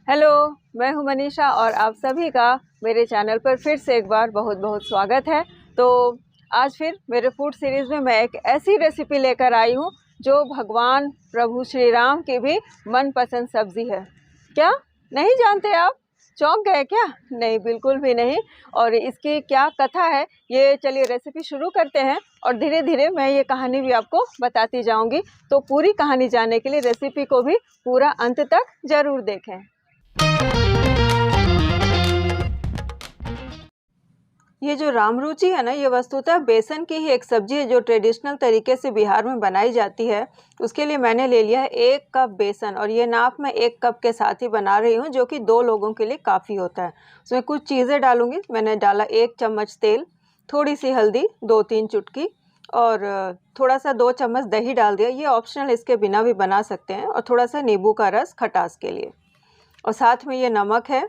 Hello, मैं हूं मनीषा और आप सभी का मेरे चैनल पर फिर से एक बार बहुत बहुत स्वागत है। तो आज फिर मेरे फूड सीरीज़ में मैं एक ऐसी रेसिपी लेकर आई हूं जो भगवान प्रभु श्री राम की भी मनपसंद सब्ज़ी है। क्या नहीं जानते आप? चौंक गए क्या? नहीं, बिल्कुल भी नहीं। और इसकी क्या कथा है, ये चलिए रेसिपी शुरू करते हैं और धीरे धीरे मैं ये कहानी भी आपको बताती जाऊंगी। तो पूरी कहानी जानने के लिए रेसिपी को भी पूरा अंत तक ज़रूर देखें। ये जो रामरुचि है ना, ये वस्तुतः बेसन की ही एक सब्जी है जो ट्रेडिशनल तरीके से बिहार में बनाई जाती है। उसके लिए मैंने ले लिया है 1 कप बेसन और ये नाप मैं 1 कप के साथ ही बना रही हूँ, जो कि 2 लोगों के लिए काफ़ी होता है। उसमें कुछ चीज़ें डालूंगी। मैंने डाला 1 चम्मच तेल, थोड़ी सी हल्दी, 2-3 चुटकी और थोड़ा सा 2 चम्मच दही डाल दिया। ये ऑप्शनल, इसके बिना भी बना सकते हैं। और थोड़ा सा नींबू का रस खटास के लिए। और साथ में ये नमक है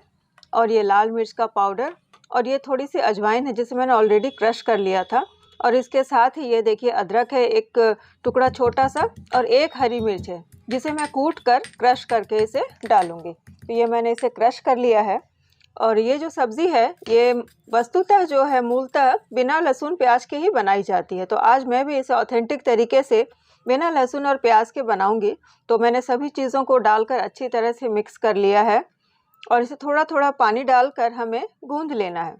और ये लाल मिर्च का पाउडर और ये थोड़ी सी अजवाइन है जिसे मैंने ऑलरेडी क्रश कर लिया था। और इसके साथ ही ये देखिए अदरक है, एक टुकड़ा छोटा सा, और 1 हरी मिर्च है जिसे मैं कूट कर क्रश करके इसे डालूंगी। तो ये मैंने इसे क्रश कर लिया है। और ये जो सब्ज़ी है ये वस्तुतः जो है मूलतः बिना लहसुन प्याज के ही बनाई जाती है। तो आज मैं भी इसे ऑथेंटिक तरीके से बिना लहसुन और प्याज के बनाऊंगी। तो मैंने सभी चीज़ों को डालकर अच्छी तरह से मिक्स कर लिया है और इसे थोड़ा थोड़ा पानी डालकर हमें गूंद लेना है।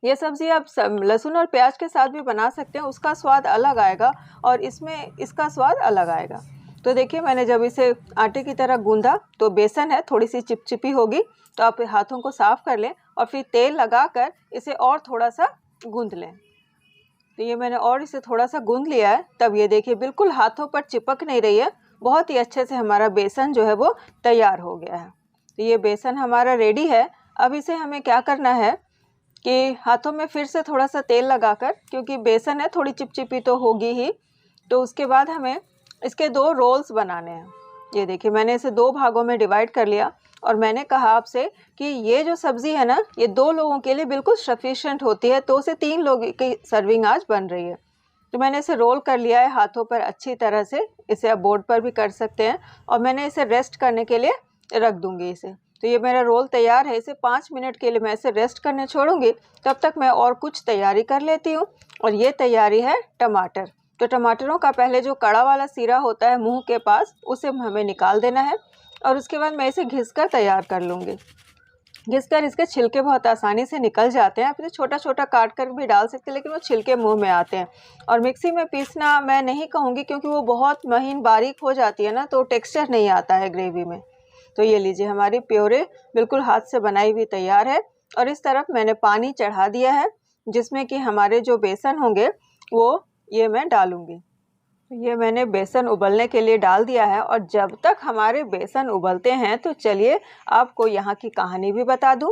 ये सब्ज़ी आप लहसुन और प्याज के साथ भी बना सकते हैं, उसका स्वाद अलग आएगा और इसमें इसका स्वाद अलग आएगा। तो देखिए मैंने जब इसे आटे की तरह गूंदा तो बेसन है थोड़ी सी चिपचिपी होगी, तो आप हाथों को साफ कर लें और फिर तेल लगाकर इसे और थोड़ा सा गूंद लें। तो ये मैंने और इसे थोड़ा सा गूंद लिया है। तब ये देखिए बिल्कुल हाथों पर चिपक नहीं रही है, बहुत ही अच्छे से हमारा बेसन जो है वो तैयार हो गया है। तो ये बेसन हमारा रेडी है। अब इसे हमें क्या करना है कि हाथों में फिर से थोड़ा सा तेल लगाकर, क्योंकि बेसन है थोड़ी चिपचिपी तो होगी ही, तो उसके बाद हमें इसके 2 रोल्स बनाने हैं। ये देखिए मैंने इसे 2 भागों में डिवाइड कर लिया और मैंने कहा आपसे कि ये जो सब्ज़ी है ना, ये 2 लोगों के लिए बिल्कुल सफिशिएंट होती है, 2 से 3 लोगों की सर्विंग आज बन रही है। तो मैंने इसे रोल कर लिया है हाथों पर अच्छी तरह से। इसे आप बोर्ड पर भी कर सकते हैं और मैंने इसे रेस्ट करने के लिए रख दूंगी इसे। तो ये मेरा रोल तैयार है। इसे 5 मिनट के लिए मैं इसे रेस्ट करने छोड़ूंगी। तब तक मैं और कुछ तैयारी कर लेती हूँ। और ये तैयारी है टमाटर। तो टमाटरों का पहले जो कड़ा वाला सिरा होता है मुंह के पास, उसे हमें निकाल देना है और उसके बाद मैं इसे घिसकर तैयार कर लूँगी। घिसकर इसके छिलके बहुत आसानी से निकल जाते हैं। आप इसे छोटा छोटा काट कर भी डाल सकते हैं, लेकिन वो छिलके मुंह में आते हैं। और मिक्सी में पीसना मैं नहीं कहूँगी, क्योंकि वो बहुत महीन बारीक हो जाती है ना, तो टेक्सचर नहीं आता है ग्रेवी में। तो ये लीजिए हमारी प्योरे बिल्कुल हाथ से बनाई हुई तैयार है। और इस तरफ मैंने पानी चढ़ा दिया है जिसमें कि हमारे जो बेसन होंगे वो ये मैं डालूंगी। ये मैंने बेसन उबलने के लिए डाल दिया है। और जब तक हमारे बेसन उबलते हैं तो चलिए आपको यहाँ की कहानी भी बता दूं।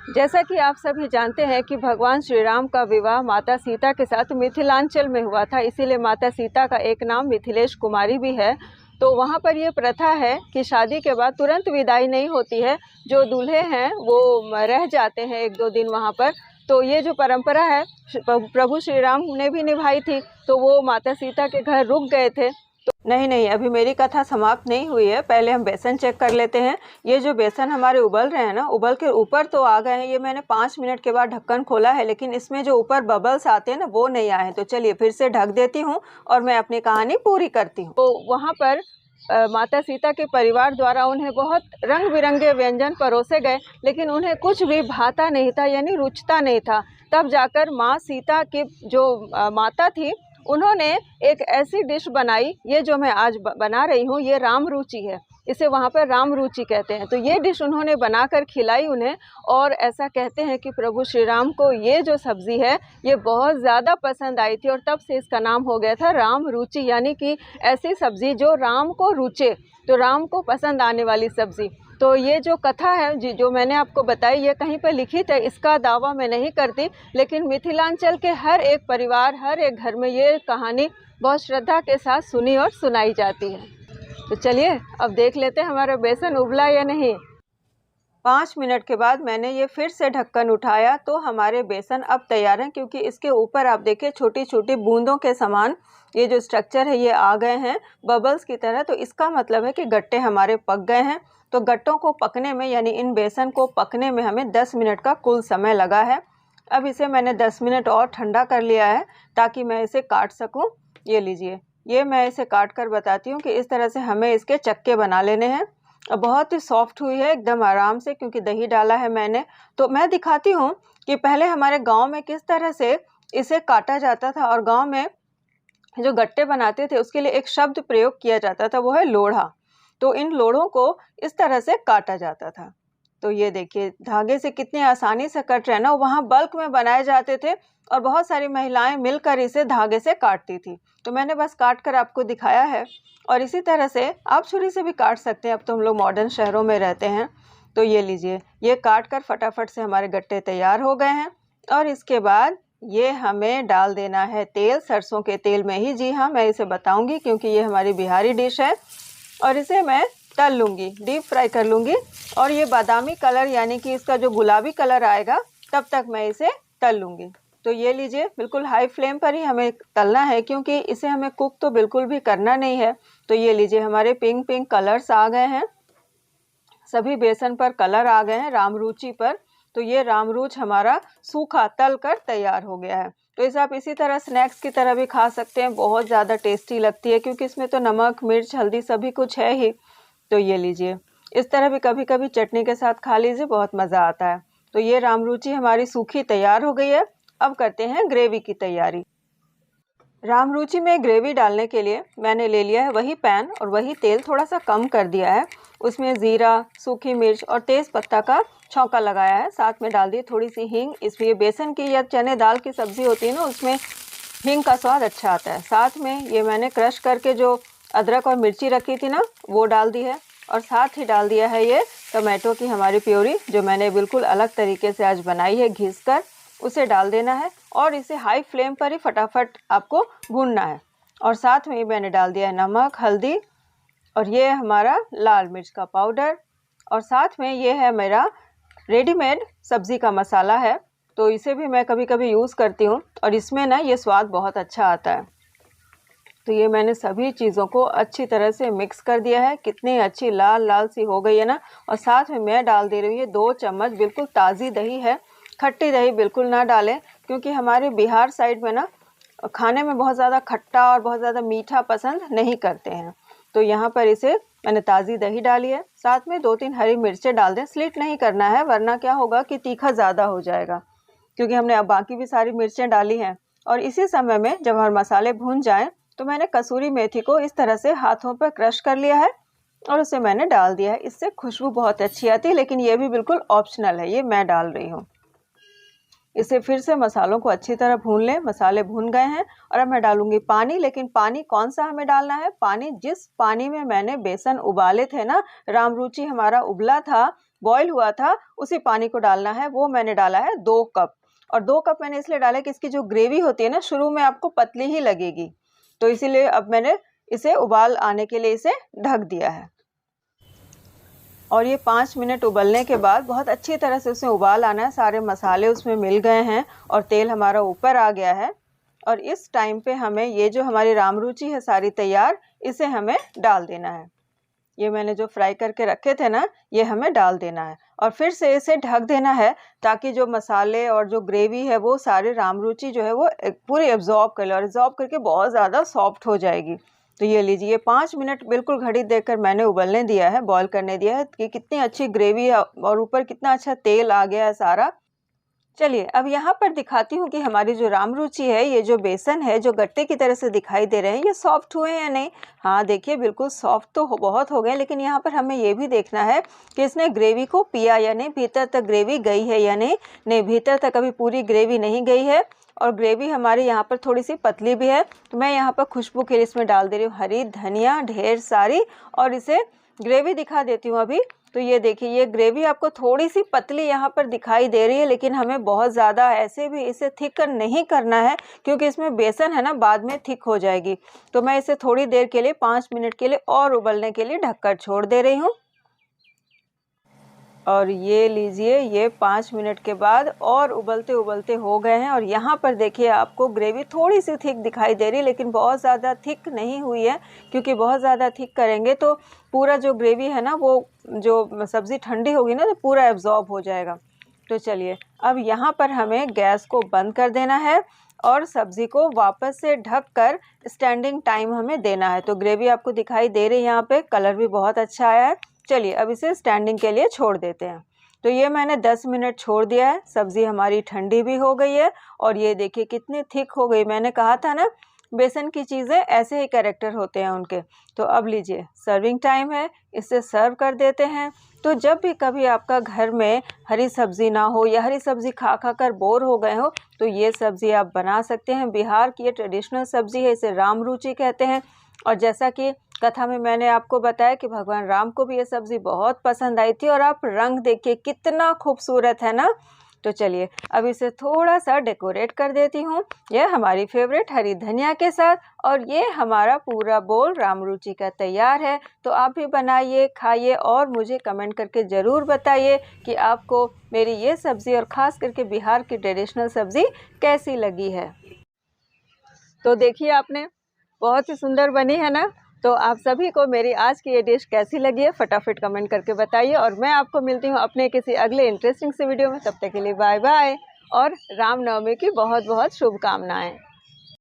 जैसा कि आप सभी जानते हैं कि भगवान श्री राम का विवाह माता सीता के साथ मिथिलांचल में हुआ था, इसीलिए माता सीता का एक नाम मिथिलेश कुमारी भी है। तो वहाँ पर ये प्रथा है कि शादी के बाद तुरंत विदाई नहीं होती है, जो दूल्हे हैं वो रह जाते हैं 1-2 दिन वहाँ पर। तो ये जो परंपरा है प्रभु श्री राम ने भी निभाई थी, तो वो माता सीता के घर रुक गए थे। तो नहीं, अभी मेरी कथा समाप्त नहीं हुई है। पहले हम बेसन चेक कर लेते हैं। ये जो बेसन हमारे उबल रहे हैं ना, उबल के ऊपर तो आ गए हैं। ये मैंने 5 मिनट के बाद ढक्कन खोला है, लेकिन इसमें जो ऊपर बबल्स आते हैं ना, वो नहीं आए हैं। तो चलिए फिर से ढक देती हूँ और मैं अपनी कहानी पूरी करती हूँ। तो वहाँ पर माता सीता के परिवार द्वारा उन्हें बहुत रंग बिरंगे व्यंजन परोसे गए, लेकिन उन्हें कुछ भी भाता नहीं था, यानी रुचता नहीं था। तब जाकर माँ सीता की जो माता थी, उन्होंने एक ऐसी डिश बनाई। ये जो मैं आज बना रही हूँ ये राम रुचि है, इसे वहाँ पर राम रुचि कहते हैं। तो ये डिश उन्होंने बनाकर खिलाई उन्हें, और ऐसा कहते हैं कि प्रभु श्री राम को ये जो सब्ज़ी है ये बहुत ज़्यादा पसंद आई थी, और तब से इसका नाम हो गया था राम रुचि, यानी कि ऐसी सब्ज़ी जो राम को रुचे, तो राम को पसंद आने वाली सब्ज़ी। तो ये जो कथा है जी, जो मैंने आपको बताई, ये कहीं पर लिखित है, इसका दावा मैं नहीं करती, लेकिन मिथिलांचल के हर एक परिवार, हर एक घर में ये कहानी बहुत श्रद्धा के साथ सुनी और सुनाई जाती है। तो चलिए अब देख लेते हैं हमारा बेसन उबला या नहीं। 5 मिनट के बाद मैंने ये फिर से ढक्कन उठाया तो हमारे बेसन अब तैयार हैं, क्योंकि इसके ऊपर आप देखिए छोटी छोटी बूंदों के समान ये जो स्ट्रक्चर है ये आ गए हैं बबल्स की तरह। तो इसका मतलब है कि गट्टे हमारे पक गए हैं। तो गट्टों को पकने में यानी इन बेसन को पकने में हमें 10 मिनट का कुल समय लगा है। अब इसे मैंने 10 मिनट और ठंडा कर लिया है ताकि मैं इसे काट सकूं। ये लीजिए, ये मैं इसे काट कर बताती हूँ कि इस तरह से हमें इसके चक्के बना लेने हैं। अब बहुत ही सॉफ्ट हुई है एकदम आराम से, क्योंकि दही डाला है मैंने। तो मैं दिखाती हूँ कि पहले हमारे गांव में किस तरह से इसे काटा जाता था, और गांव में जो गट्टे बनाते थे उसके लिए एक शब्द प्रयोग किया जाता था, वो है लोढ़ा। तो इन लोढ़ों को इस तरह से काटा जाता था। तो ये देखिए धागे से कितनी आसानी से कट रहे हैं ना। वहाँ बल्क में बनाए जाते थे और बहुत सारी महिलाएं मिलकर इसे धागे से काटती थी। तो मैंने बस काट कर आपको दिखाया है, और इसी तरह से आप छुरी से भी काट सकते हैं। अब तो हम लोग मॉडर्न शहरों में रहते हैं। तो ये लीजिए, ये काट कर फटाफट से हमारे गट्टे तैयार हो गए हैं। और इसके बाद ये हमें डाल देना है तेल, सरसों के तेल में ही। जी हाँ, मैं इसे बताऊंगी क्योंकि ये हमारी बिहारी डिश है। और इसे मैं तल लूँगी, डीप फ्राई कर लूँगी। और ये बादामी कलर यानी कि इसका जो गुलाबी कलर आएगा तब तक मैं इसे तल लूँगी। तो ये लीजिए, बिल्कुल हाई फ्लेम पर ही हमें तलना है, क्योंकि इसे हमें कुक तो बिल्कुल भी करना नहीं है। तो ये लीजिए, हमारे पिंक पिंक कलर्स आ गए हैं, सभी बेसन पर कलर आ गए हैं रामरुचि पर। तो ये रामरुच हमारा सूखा तल कर तैयार हो गया है। तो इसे आप इसी तरह स्नैक्स की तरह भी खा सकते हैं, बहुत ज़्यादा टेस्टी लगती है, क्योंकि इसमें तो नमक मिर्च हल्दी सभी कुछ है ही। तो ये लीजिए, इस तरह भी कभी कभी चटनी के साथ खा लीजिए, बहुत मज़ा आता है। तो ये रामरुचि हमारी सूखी तैयार हो गई है। अब करते हैं ग्रेवी की तैयारी। रामरुचि में ग्रेवी डालने के लिए मैंने ले लिया है वही पैन और वही तेल, थोड़ा सा कम कर दिया है। उसमें ज़ीरा, सूखी मिर्च और तेज़ पत्ता का छौंका लगाया है। साथ में डाल दी थोड़ी सी हींग। इसलिए बेसन की या चने दाल की सब्ज़ी होती है ना, उसमें हींग का स्वाद अच्छा आता है। साथ में ये मैंने क्रश करके जो अदरक और मिर्ची रखी थी ना, वो डाल दी है। और साथ ही डाल दिया है ये टमाटो की हमारी प्योरी, जो मैंने बिल्कुल अलग तरीके से आज बनाई है घिस कर, उसे डाल देना है। और इसे हाई फ्लेम पर ही फटाफट आपको भूनना है। और साथ में मैंने डाल दिया है नमक, हल्दी, और ये है हमारा लाल मिर्च का पाउडर। और साथ में ये है मेरा रेडीमेड सब्ज़ी का मसाला है, तो इसे भी मैं कभी कभी यूज़ करती हूँ, और इसमें ना ये स्वाद बहुत अच्छा आता है। तो ये मैंने सभी चीज़ों को अच्छी तरह से मिक्स कर दिया है। कितनी अच्छी लाल लाल सी हो गई है ना। और साथ में मैं डाल दे रही हूँ 2 चम्मच बिल्कुल ताज़ी दही है। खट्टी दही बिल्कुल ना डालें, क्योंकि हमारे बिहार साइड में ना खाने में बहुत ज़्यादा खट्टा और बहुत ज़्यादा मीठा पसंद नहीं करते हैं। तो यहाँ पर इसे मैंने ताज़ी दही डाली है। साथ में 2-3 हरी मिर्चें डाल दें। स्लिट नहीं करना है, वरना क्या होगा कि तीखा ज़्यादा हो जाएगा, क्योंकि हमने अब बाकी भी सारी मिर्चें डाली हैं। और इसी समय में जब हमारे मसाले भून जाएं, तो मैंने कसूरी मेथी को इस तरह से हाथों पर क्रश कर लिया है और उसे मैंने डाल दिया है। इससे खुशबू बहुत अच्छी आती है, लेकिन ये भी बिल्कुल ऑप्शनल है, ये मैं डाल रही हूँ। इसे फिर से मसालों को अच्छी तरह भून लें। मसाले भून गए हैं और अब मैं डालूंगी पानी। लेकिन पानी कौन सा हमें डालना है? पानी जिस पानी में मैंने बेसन उबाले थे ना, रामरुचि हमारा उबला था, बॉईल हुआ था, उसी पानी को डालना है। वो मैंने डाला है 2 कप। और 2 कप मैंने इसलिए डाला कि इसकी जो ग्रेवी होती है ना, शुरू में आपको पतली ही लगेगी, तो इसीलिए अब मैंने इसे उबाल आने के लिए इसे ढक दिया है। और ये 5 मिनट उबलने के बाद बहुत अच्छी तरह से उसमें उबाल आना है। सारे मसाले उसमें मिल गए हैं और तेल हमारा ऊपर आ गया है। और इस टाइम पे हमें ये जो हमारी रामरुचि है सारी तैयार, इसे हमें डाल देना है। ये मैंने जो फ्राई करके रखे थे ना, ये हमें डाल देना है और फिर से इसे ढक देना है, ताकि जो मसाले और जो ग्रेवी है वो सारे रामरुचि जो है वो पूरी एब्जॉर्ब कर ले, और एब्जॉर्ब करके बहुत ज़्यादा सॉफ्ट हो जाएगी। तो ये लीजिए, 5 मिनट बिल्कुल घड़ी देखकर मैंने उबलने दिया है, बॉईल करने दिया है कि कितनी अच्छी ग्रेवी है और ऊपर कितना अच्छा तेल आ गया है सारा। चलिए अब यहाँ पर दिखाती हूँ कि हमारी जो रामरुचि है, ये जो बेसन है जो गट्टे की तरह से दिखाई दे रहे हैं, ये सॉफ्ट हुए हैं या नहीं। हाँ देखिए, बिल्कुल सॉफ्ट तो बहुत हो गए, लेकिन यहाँ पर हमें ये भी देखना है कि इसने ग्रेवी को पिया या नहीं, भीतर तक ग्रेवी गई है या नहीं। नहीं, भीतर तक अभी पूरी ग्रेवी नहीं गई है और ग्रेवी हमारी यहाँ पर थोड़ी सी पतली भी है। तो मैं यहाँ पर खुशबू के लिए इसमें डाल दे रही हूँ हरी धनिया ढेर सारी, और इसे ग्रेवी दिखा देती हूँ अभी। तो ये देखिए, ये ग्रेवी आपको थोड़ी सी पतली यहाँ पर दिखाई दे रही है, लेकिन हमें बहुत ज़्यादा ऐसे भी इसे थिक नहीं करना है, क्योंकि इसमें बेसन है ना, बाद में थिक हो जाएगी। तो मैं इसे थोड़ी देर के लिए 5 मिनट के लिए और उबलने के लिए ढककर छोड़ दे रही हूँ। और ये लीजिए, ये 5 मिनट के बाद और उबलते उबलते हो गए हैं। और यहाँ पर देखिए आपको ग्रेवी थोड़ी सी थिक दिखाई दे रही है, लेकिन बहुत ज़्यादा थिक नहीं हुई है, क्योंकि बहुत ज़्यादा थिक करेंगे तो पूरा जो ग्रेवी है ना, वो जो सब्ज़ी ठंडी होगी ना तो पूरा एब्जॉर्ब हो जाएगा। तो चलिए, अब यहाँ पर हमें गैस को बंद कर देना है और सब्ज़ी को वापस से ढककर स्टैंडिंग टाइम हमें देना है। तो ग्रेवी आपको दिखाई दे रही है, यहाँ पे कलर भी बहुत अच्छा आया है। चलिए अब इसे स्टैंडिंग के लिए छोड़ देते हैं। तो ये मैंने 10 मिनट छोड़ दिया है। सब्ज़ी हमारी ठंडी भी हो गई है और ये देखिए कितनी थिक हो गई। मैंने कहा था ना, बेसन की चीज़ें ऐसे ही कैरेक्टर होते हैं उनके। तो अब लीजिए, सर्विंग टाइम है, इसे सर्व कर देते हैं। तो जब भी कभी आपका घर में हरी सब्ज़ी ना हो या हरी सब्ज़ी खा खा कर बोर हो गए हो, तो ये सब्ज़ी आप बना सकते हैं। बिहार की ये ट्रेडिशनल सब्ज़ी है, इसे राम रुचि कहते हैं। और जैसा कि कथा में मैंने आपको बताया कि भगवान राम को भी ये सब्ज़ी बहुत पसंद आई थी। और आप रंग देखिए कितना खूबसूरत है ना। तो चलिए अब इसे थोड़ा सा डेकोरेट कर देती हूँ, यह हमारी फेवरेट हरी धनिया के साथ। और ये हमारा पूरा बोल राम रुचि का तैयार है। तो आप भी बनाइए, खाइए और मुझे कमेंट करके ज़रूर बताइए कि आपको मेरी ये सब्ज़ी और ख़ास करके बिहार की ट्रेडिशनल सब्ज़ी कैसी लगी है। तो देखिए, आपने बहुत ही सुंदर बनी है ना। तो आप सभी को मेरी आज की ये डिश कैसी लगी है फटाफट कमेंट करके बताइए। और मैं आपको मिलती हूँ अपने किसी अगले इंटरेस्टिंग से वीडियो में। तब तक के लिए बाय बाय और रामनवमी की बहुत बहुत शुभकामनाएं।